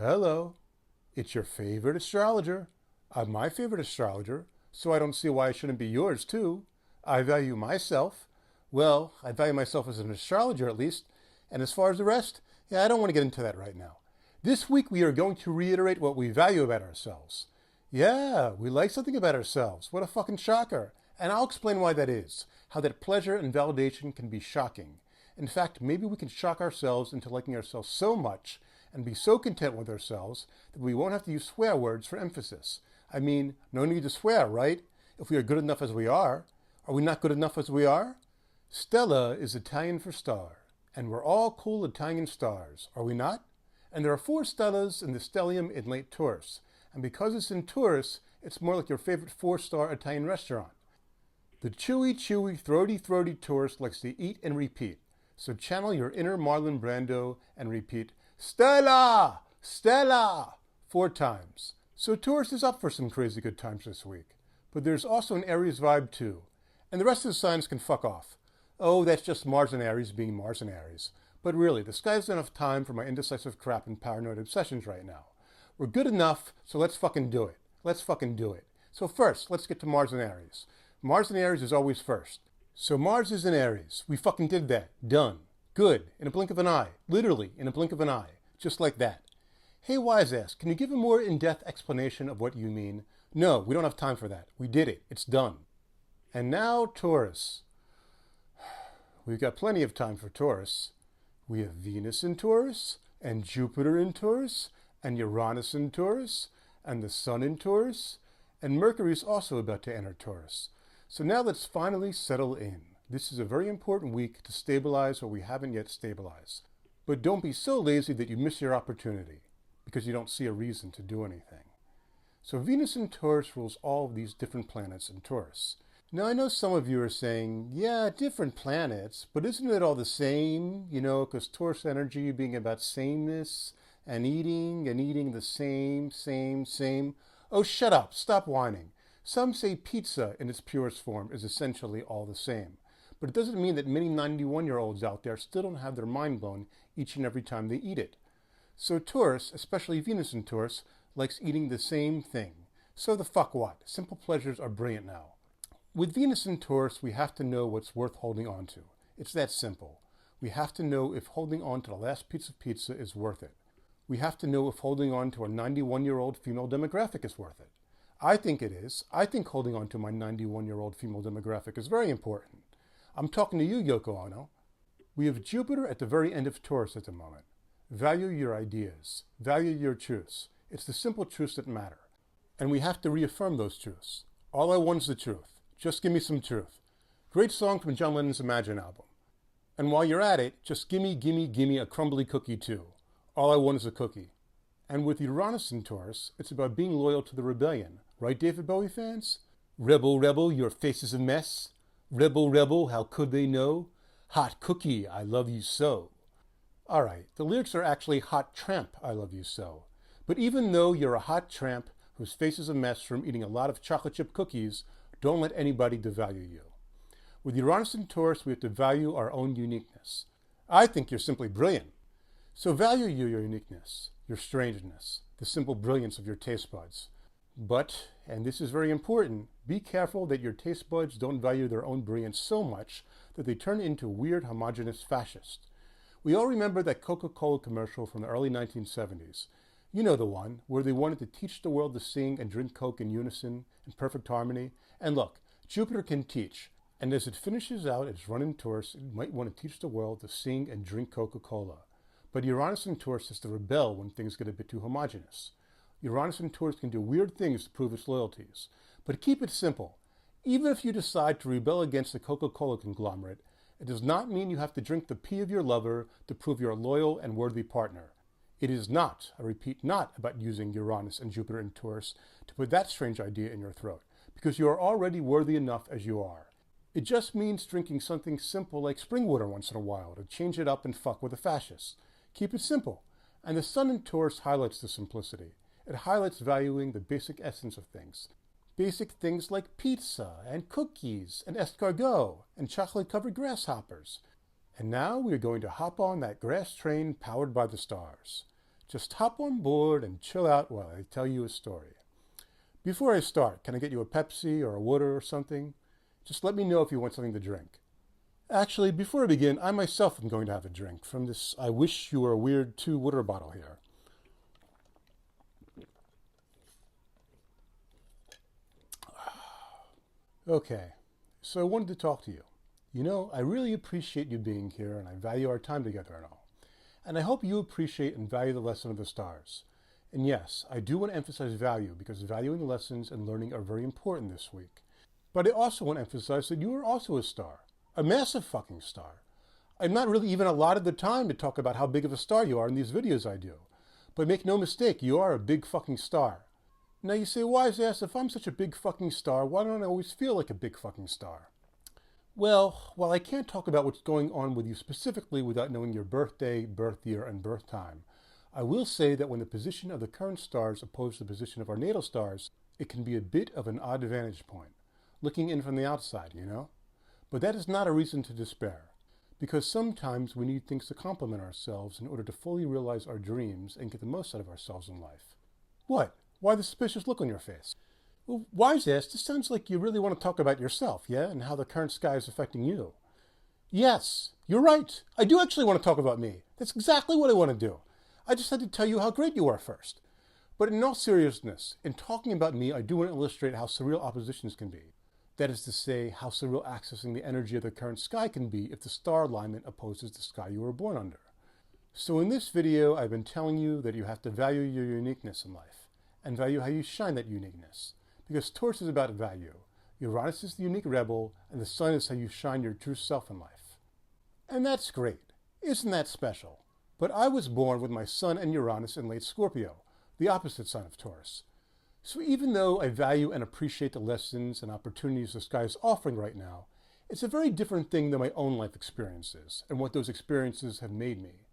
Hello, it's your favorite astrologer. I'm my favorite astrologer, so I don't see why I shouldn't be yours too. I value myself. Well, I value myself as an astrologer at least. And as far as the rest, I don't want to get into that right now. This week we are going to reiterate what we value about ourselves. Yeah, we like something about ourselves. What a fucking shocker. And I'll explain why that is. How that pleasure and validation can be shocking. In fact, maybe we can shock ourselves into liking ourselves so much and be so content with ourselves that we won't have to use swear words for emphasis. I mean, no need to swear, right? If we are good enough as we are we not good enough as we are? Stella is Italian for star, and we're all cool Italian stars, are we not? And there are 4 Stellas in the Stellium in late Taurus, and because it's in Taurus, it's more like your favorite 4-star Italian restaurant. The chewy, throaty Taurus likes to eat and repeat, so channel your inner Marlon Brando and repeat, Stella! Stella! 4 times. So Taurus is up for some crazy good times this week. But there's also an Aries vibe too. And the rest of the signs can fuck off. Oh, that's just Mars and Aries being Mars and Aries. But really, the sky's enough time for my indecisive crap and paranoid obsessions right now. We're good enough, so let's fucking do it. Let's fucking do it. So first, let's get to Mars and Aries. Mars and Aries is always first. So Mars is in Aries. We fucking did that. Done. Good. In a blink of an eye. Literally, in a blink of an eye. Just like that. Hey, WiseAss, can you give a more in-depth explanation of what you mean? No, we don't have time for that. We did it. It's done. And now Taurus. We've got plenty of time for Taurus. We have Venus in Taurus, and Jupiter in Taurus, and Uranus in Taurus, and the Sun in Taurus, and Mercury is also about to enter Taurus. So now let's finally settle in. This is a very important week to stabilize what we haven't yet stabilized. But don't be so lazy that you miss your opportunity, because you don't see a reason to do anything. So Venus in Taurus rules all of these different planets in Taurus. Now I know some of you are saying, yeah, different planets, but isn't it all the same? You know, because Taurus energy being about sameness and eating the same. Oh, shut up. Stop whining. Some say pizza in its purest form is essentially all the same. But it doesn't mean that many 91-year-olds out there still don't have their mind blown each and every time they eat it. So Taurus, especially Venus in Taurus, likes eating the same thing. So the fuck what? Simple pleasures are brilliant now. With Venus in Taurus, we have to know what's worth holding on to. It's that simple. We have to know if holding on to the last piece of pizza is worth it. We have to know if holding on to a 91-year-old female demographic is worth it. I think it is. I think holding on to my 91-year-old female demographic is very important. I'm talking to you, Yoko Ono. We have Jupiter at the very end of Taurus at the moment. Value your ideas. Value your truths. It's the simple truths that matter. And we have to reaffirm those truths. All I want is the truth. Just give me some truth. Great song from John Lennon's Imagine album. And while you're at it, just gimme a crumbly cookie too. All I want is a cookie. And with Uranus in Taurus, it's about being loyal to the rebellion. Right, David Bowie fans? Rebel, your face is a mess. Rebel, how could they know? Hot cookie, I love you so. All right, the lyrics are actually hot tramp, I love you so. But even though you're a hot tramp whose face is a mess from eating a lot of chocolate chip cookies, don't let anybody devalue you. With Uranus in Taurus, we have to value our own uniqueness. I think you're simply brilliant. So value your uniqueness, your strangeness, the simple brilliance of your taste buds. But, and this is very important, be careful that your taste buds don't value their own brilliance so much that they turn into weird homogenous fascists. We all remember that Coca-Cola commercial from the early 1970s. You know the one, where they wanted to teach the world to sing and drink Coke in unison, in perfect harmony. And look, Jupiter can teach, and as it finishes out its run in Taurus, it might want to teach the world to sing and drink Coca-Cola. But Uranus in Taurus has to rebel when things get a bit too homogenous. Uranus in Taurus can do weird things to prove its loyalties. But keep it simple. Even if you decide to rebel against the Coca-Cola conglomerate, it does not mean you have to drink the pee of your lover to prove you're a loyal and worthy partner. It is not, I repeat, not about using Uranus and Jupiter in Taurus to put that strange idea in your throat, because you are already worthy enough as you are. It just means drinking something simple like spring water once in a while to change it up and fuck with the fascists. Keep it simple. And the Sun in Taurus highlights the simplicity. It highlights valuing the basic essence of things. Basic things like pizza and cookies and escargot and chocolate-covered grasshoppers. And now we are going to hop on that grass train powered by the stars. Just hop on board and chill out while I tell you a story. Before I start, can I get you a Pepsi or a water or something? Just let me know if you want something to drink. Actually, before I begin, I myself am going to have a drink from this I Wish You Were Weird 2 water bottle here. Okay, so I wanted to talk to you. You know, I really appreciate you being here and I value our time together and all. And I hope you appreciate and value the lesson of the stars. And yes, I do want to emphasize value because valuing the lessons and learning are very important this week. But I also want to emphasize that you are also a star. A massive fucking star. I'm not really even allotted the time to talk about how big of a star you are in these videos I do. But make no mistake, you are a big fucking star. Now you say, WiseAss, if I'm such a big fucking star, why don't I always feel like a big fucking star? Well, while I can't talk about what's going on with you specifically without knowing your birthday, birth year, and birth time, I will say that when the position of the current stars oppose the position of our natal stars, it can be a bit of an odd vantage point, looking in from the outside, you know? But that is not a reason to despair, because sometimes we need things to complement ourselves in order to fully realize our dreams and get the most out of ourselves in life. What? Why the suspicious look on your face? Well, WiseAss, this sounds like you really want to talk about yourself, yeah? And how the current sky is affecting you. Yes, you're right. I do actually want to talk about me. That's exactly what I want to do. I just had to tell you how great you are first. But in all seriousness, in talking about me, I do want to illustrate how surreal oppositions can be. That is to say, how surreal accessing the energy of the current sky can be if the star alignment opposes the sky you were born under. So in this video, I've been telling you that you have to value your uniqueness in life, and value how you shine that uniqueness. Because Taurus is about value, Uranus is the unique rebel, and the sun is how you shine your true self in life. And that's great. Isn't that special? But I was born with my sun and Uranus in late Scorpio, the opposite sign of Taurus. So even though I value and appreciate the lessons and opportunities the sky is offering right now, it's a very different thing than my own life experiences and what those experiences have made me.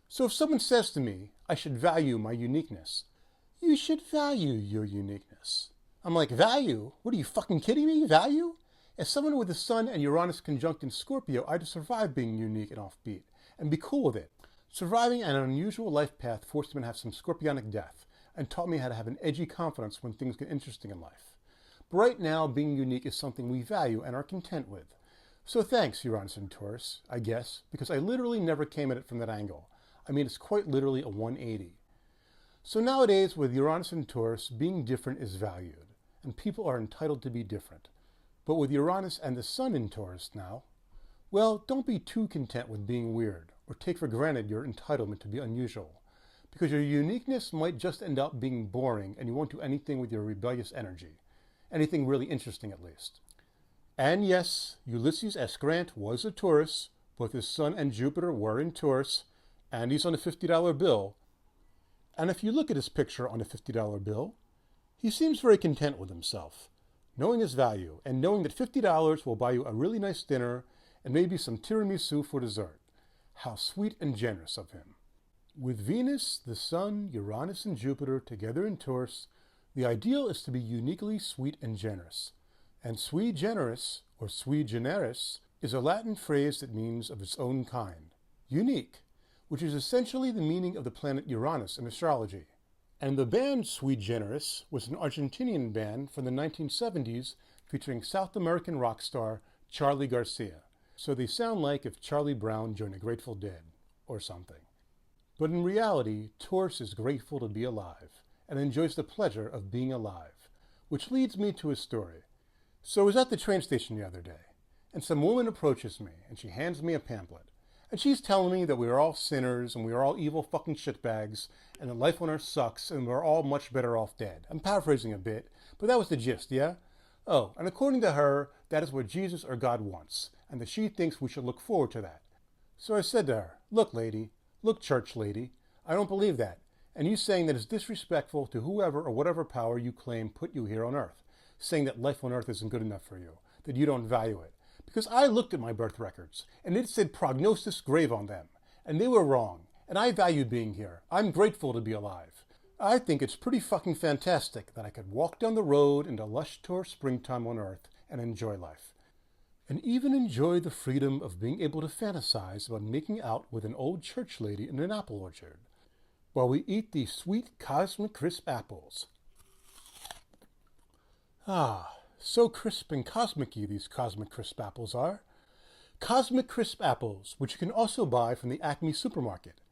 So if someone says to me, I should value my uniqueness, you should value your uniqueness. I'm like, value? What are you fucking kidding me? Value? As someone with the sun and Uranus conjunct in Scorpio, I just survive being unique and offbeat and be cool with it. Surviving an unusual life path forced me to have some scorpionic death and taught me how to have an edgy confidence when things get interesting in life. But right now, being unique is something we value and are content with. So thanks, Uranus and Taurus, I guess, because I literally never came at it from that angle. I mean, it's quite literally a 180. So nowadays, with Uranus and Taurus, being different is valued, and people are entitled to be different. But with Uranus and the sun in Taurus now, well, don't be too content with being weird, or take for granted your entitlement to be unusual, because your uniqueness might just end up being boring and you won't do anything with your rebellious energy. Anything really interesting, at least. And yes, Ulysses S. Grant was a Taurus, both his sun and Jupiter were in Taurus, and he's on a $50 bill. And if you look at his picture on a $50 bill, he seems very content with himself, knowing his value and knowing that $50 will buy you a really nice dinner and maybe some tiramisu for dessert. How sweet and generous of him. With Venus, the Sun, Uranus, and Jupiter together in Taurus, the ideal is to be uniquely sweet and generous. And sui generis, or sui generis, is a Latin phrase that means of its own kind, unique, which is essentially the meaning of the planet Uranus in astrology. And the band Sui Generis was an Argentinian band from the 1970s featuring South American rock star Charlie Garcia. So they sound like if Charlie Brown joined the Grateful Dead, or something. But in reality, Taurus is grateful to be alive, and enjoys the pleasure of being alive. Which leads me to a story. So I was at the train station the other day, and some woman approaches me, and she hands me a pamphlet. And she's telling me that we are all sinners, and we are all evil fucking shitbags, and that life on earth sucks, and we're all much better off dead. I'm paraphrasing a bit, but that was the gist, yeah? Oh, and according to her, that is what Jesus or God wants, and that she thinks we should look forward to that. So I said to her, look, lady, look, church lady, I don't believe that, and you saying that is disrespectful to whoever or whatever power you claim put you here on earth, saying that life on earth isn't good enough for you, that you don't value it. Because I looked at my birth records, and it said prognosis grave on them, and they were wrong, and I value being here. I'm grateful to be alive. I think it's pretty fucking fantastic that I could walk down the road into lush Taurus springtime on earth and enjoy life. And even enjoy the freedom of being able to fantasize about making out with an old church lady in an apple orchard. while we eat these sweet cosmic crisp apples. Ah, so crisp and cosmic-y these cosmic crisp apples are. Cosmic crisp apples, which you can also buy from the Acme supermarket.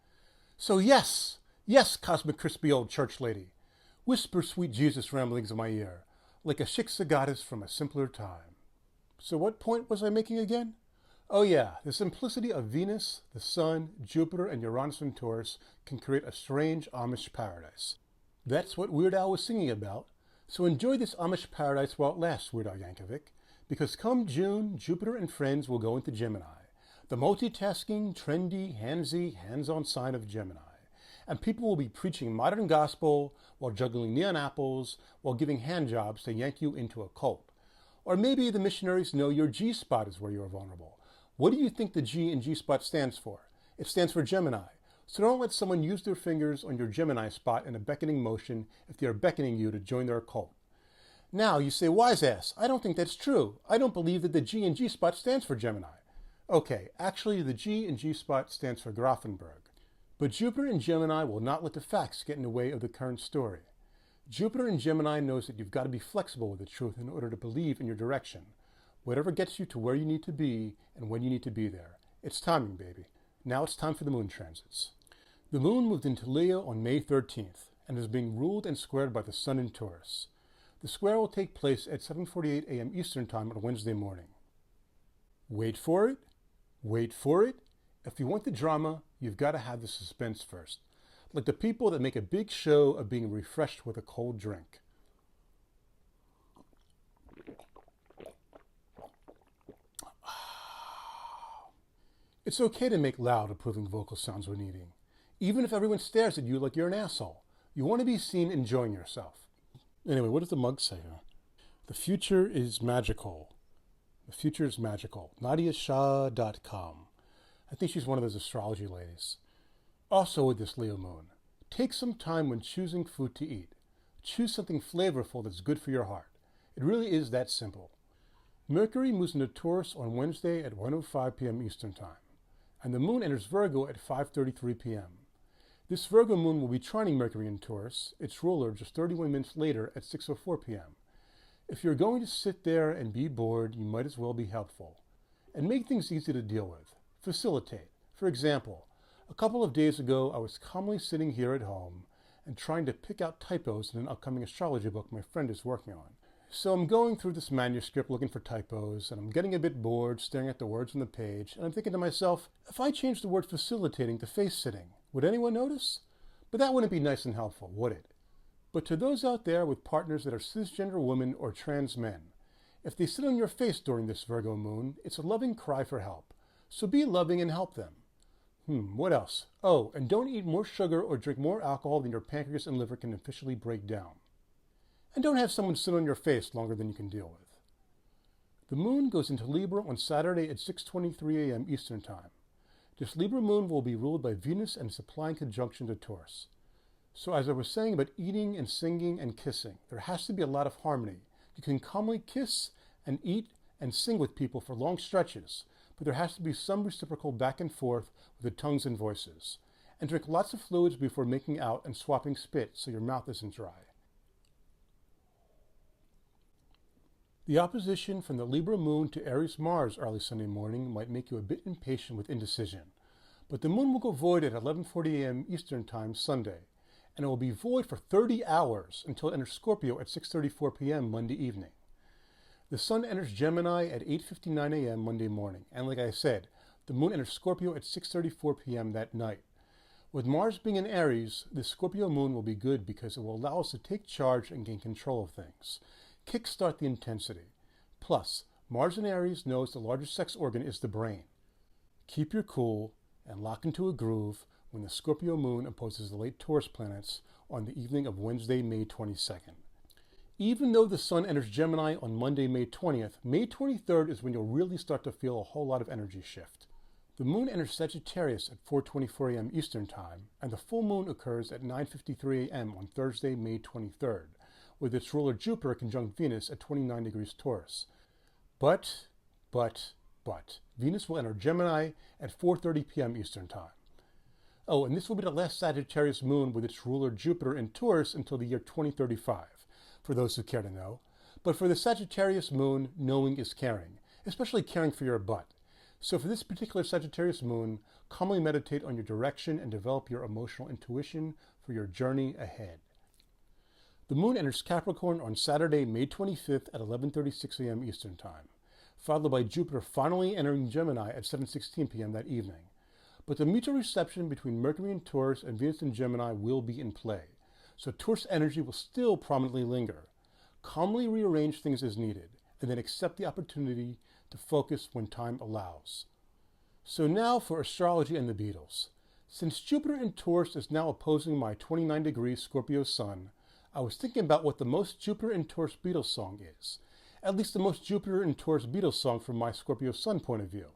So yes, cosmic crispy old church lady, whisper sweet Jesus ramblings in my ear, like a shiksa goddess from a simpler time. So what point was I making again? Oh yeah, the simplicity of Venus, the Sun, Jupiter, and Uranus and Taurus can create a strange Amish paradise. That's what Weird Al was singing about. So enjoy this Amish paradise while it lasts, Weird Al Yankovic, because come June, Jupiter and friends will go into Gemini, the multitasking, trendy, handsy, hands-on sign of Gemini. And people will be preaching modern gospel while juggling neon apples, while giving hand jobs to yank you into a cult. Or maybe the missionaries know your G-spot is where you are vulnerable. What do you think the G in G-spot stands for? It stands for Gemini. So don't let someone use their fingers on your Gemini spot in a beckoning motion if they are beckoning you to join their cult. Now you say, wise ass, I don't think that's true. I don't believe that the G in G-spot stands for Gemini. Okay, actually the G in G-spot stands for Grafenberg. But Jupiter in Gemini will not let the facts get in the way of the current story. Jupiter in Gemini knows that you've got to be flexible with the truth in order to believe in your direction. Whatever gets you to where you need to be and when you need to be there. It's timing, baby. Now it's time for the moon transits. The moon moved into Leo on May 13th and is being ruled and squared by the sun in Taurus. The square will take place at 7:48 a.m. Eastern Time on Wednesday morning. Wait for it. Wait for it. If you want the drama, you've got to have the suspense first. Like the people that make a big show of being refreshed with a cold drink. It's okay to make loud, approving vocal sounds when eating, even if everyone stares at you like you're an asshole. You want to be seen enjoying yourself. Anyway, what does the mug say here? The future is magical. The future is magical. NadiaShah.com. I think she's one of those astrology ladies. Also with this Leo moon, take some time when choosing food to eat. Choose something flavorful that's good for your heart. It really is that simple. Mercury moves into Taurus on Wednesday at 1:05 p.m. Eastern Time, and the moon enters Virgo at 5:33 p.m. This Virgo moon will be trining Mercury in Taurus, its ruler, just 31 minutes later at 6:04 p.m. If you're going to sit there and be bored, you might as well be helpful. And make things easy to deal with. Facilitate. For example, a couple of days ago, I was calmly sitting here at home and trying to pick out typos in an upcoming astrology book my friend is working on. So I'm going through this manuscript looking for typos, and I'm getting a bit bored staring at the words on the page, and I'm thinking to myself, if I changed the word facilitating to face sitting, would anyone notice? But that wouldn't be nice and helpful, would it? But to those out there with partners that are cisgender women or trans men, if they sit on your face during this Virgo moon, it's a loving cry for help. So be loving and help them. What else? Oh, and don't eat more sugar or drink more alcohol than your pancreas and liver can officially break down. And don't have someone sit on your face longer than you can deal with. The moon goes into Libra on Saturday at 6:23 a.m. Eastern Time. This Libra moon will be ruled by Venus and is applying conjunction to Taurus. So as I was saying about eating and singing and kissing, there has to be a lot of harmony. You can calmly kiss and eat and sing with people for long stretches, but there has to be some reciprocal back and forth with the tongues and voices. And drink lots of fluids before making out and swapping spit so your mouth isn't dry. The opposition from the Libra moon to Aries Mars early Sunday morning might make you a bit impatient with indecision, but the moon will go void at 11:40 a.m. Eastern Time Sunday, and it will be void for 30 hours until it enters Scorpio at 6:34 p.m. Monday evening. The sun enters Gemini at 8:59 a.m. Monday morning, and like I said, the moon enters Scorpio at 6:34 p.m. that night. With Mars being in Aries, the Scorpio moon will be good because it will allow us to take charge and gain control of things. Kickstart the intensity. Plus, Mars in Aries knows the largest sex organ is the brain. Keep your cool and lock into a groove when the Scorpio moon opposes the late Taurus planets on the evening of Wednesday, May 22nd. Even though the sun enters Gemini on Monday, May 20th, May 23rd is when you'll really start to feel a whole lot of energy shift. The moon enters Sagittarius at 4:24 a.m. Eastern Time, and the full moon occurs at 9:53 a.m. on Thursday, May 23rd, with its ruler Jupiter conjunct Venus at 29 degrees Taurus. But, Venus will enter Gemini at 4:30 p.m. Eastern Time. Oh, and this will be the last Sagittarius moon with its ruler Jupiter in Taurus until the year 2035, for those who care to know. But for the Sagittarius moon, knowing is caring, especially caring for your butt. So for this particular Sagittarius moon, calmly meditate on your direction and develop your emotional intuition for your journey ahead. The moon enters Capricorn on Saturday, May 25th at 11:36 a.m. Eastern Time, followed by Jupiter finally entering Gemini at 7:16 p.m. that evening. But the mutual reception between Mercury in Taurus and Venus in Gemini will be in play, so Taurus energy will still prominently linger. Calmly rearrange things as needed, and then accept the opportunity to focus when time allows. So now for Astrology and the Beatles. Since Jupiter in Taurus is now opposing my 29-degree Scorpio sun, I was thinking about what the most Jupiter in Taurus Beatles song is. At least the most Jupiter in Taurus Beatles song from my Scorpio sun point of view.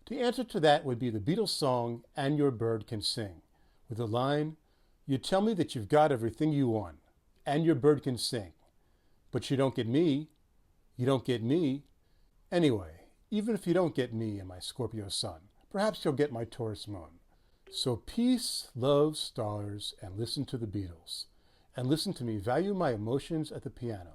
The answer to that would be the Beatles song, And Your Bird Can Sing, with the line, "You tell me that you've got everything you want, and your bird can sing. But you don't get me, you don't get me. Anyway, even if you don't get me and my Scorpio sun, perhaps you'll get my Taurus moon. So peace, love, stars, and listen to the Beatles. And listen to me value my emotions at the piano.